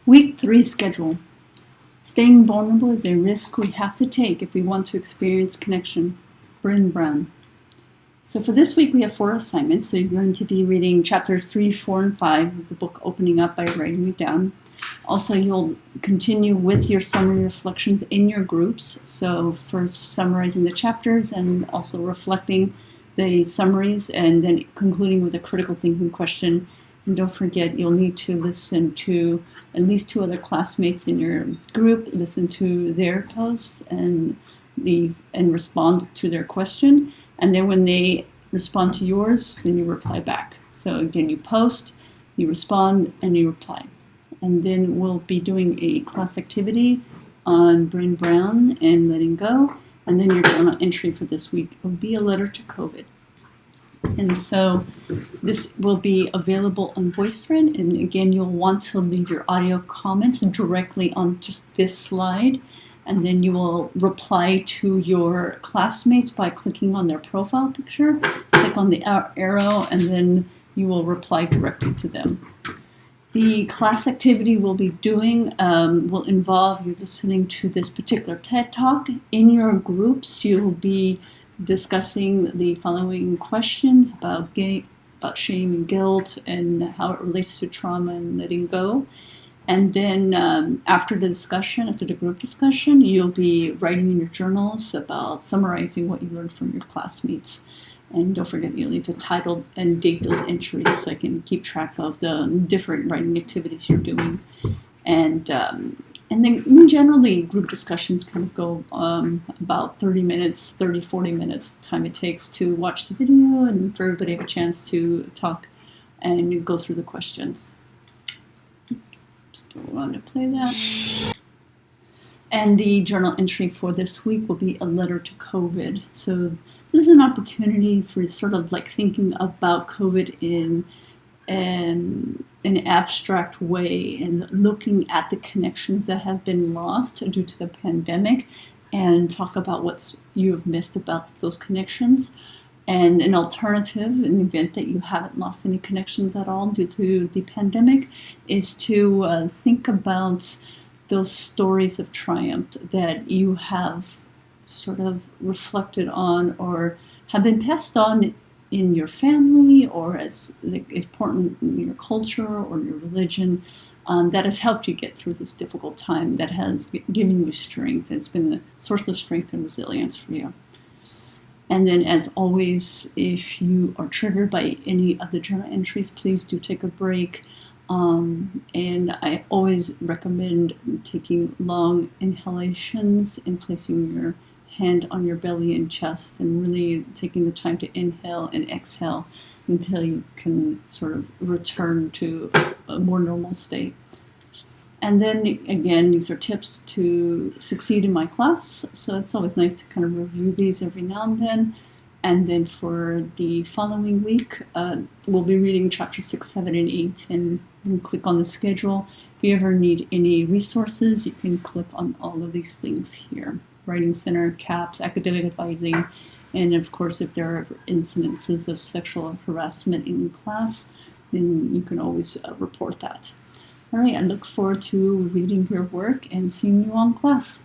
Week 3 schedule. Staying vulnerable is a risk we have to take if we want to experience connection. Bryn Brown. So for this week, we have 4 assignments. So you're going to be reading chapters 3, 4, and 5 of the book Opening Up by writing it down. Also, you'll continue with your summary reflections in your groups. So first summarizing the chapters and also reflecting the summaries and then concluding with a critical thinking question. And don't forget, you'll need to listen to at least 2 other classmates in your group, listen to their posts and respond to their question. And then when they respond to yours, then you reply back. So again, you post, you respond, and you reply. And then we'll be doing a class activity on Bryn Brown and letting go. And then your journal entry for this week will be a letter to COVID. And so this will be available on VoiceThread. And again, you'll want to leave your audio comments directly on just this slide. And then you will reply to your classmates by clicking on their profile picture. Click on the arrow, and then you will reply directly to them. The class activity we'll be doing will involve you listening to this particular TED Talk. In your groups, you'll be discussing the following questions about shame and guilt and how it relates to trauma and letting go. And then after the group discussion, you'll be writing in your journals about summarizing what you learned from your classmates. And don't forget, you'll need to title and date those entries so I can keep track of the different writing activities you're doing. And then generally, group discussions kind of go about 30 minutes, 40 minutes, the time it takes to watch the video and for everybody to have a chance to talk and go through the questions. Still want to play that. And the journal entry for this week will be a letter to COVID. So this is an opportunity for sort of like thinking about COVID in an abstract way and looking at the connections that have been lost due to the pandemic and talk about what you have missed about those connections. And an alternative, in the event that you haven't lost any connections at all due to the pandemic, is to think about those stories of triumph that you have sort of reflected on or have been passed on in your family or as important in your culture or your religion, that has helped you get through this difficult time, that has given you strength. It's been a source of strength and resilience for you. And then, as always, if you are triggered by any of the journal entries, please do take a break. And I always recommend taking long inhalations and placing your hand on your belly and chest and really taking the time to inhale and exhale until you can sort of return to a more normal state. And then again, these are tips to succeed in my class. So it's always nice to kind of review these every now and then. And then for the following week, we'll be reading chapters 6, 7, and 8. And you can click on the schedule. If you ever need any resources, you can click on all of these things here. Writing Center, CAPS, academic advising, and of course, if there are incidences of sexual harassment in class, then you can always report that. All right, I look forward to reading your work and seeing you on class.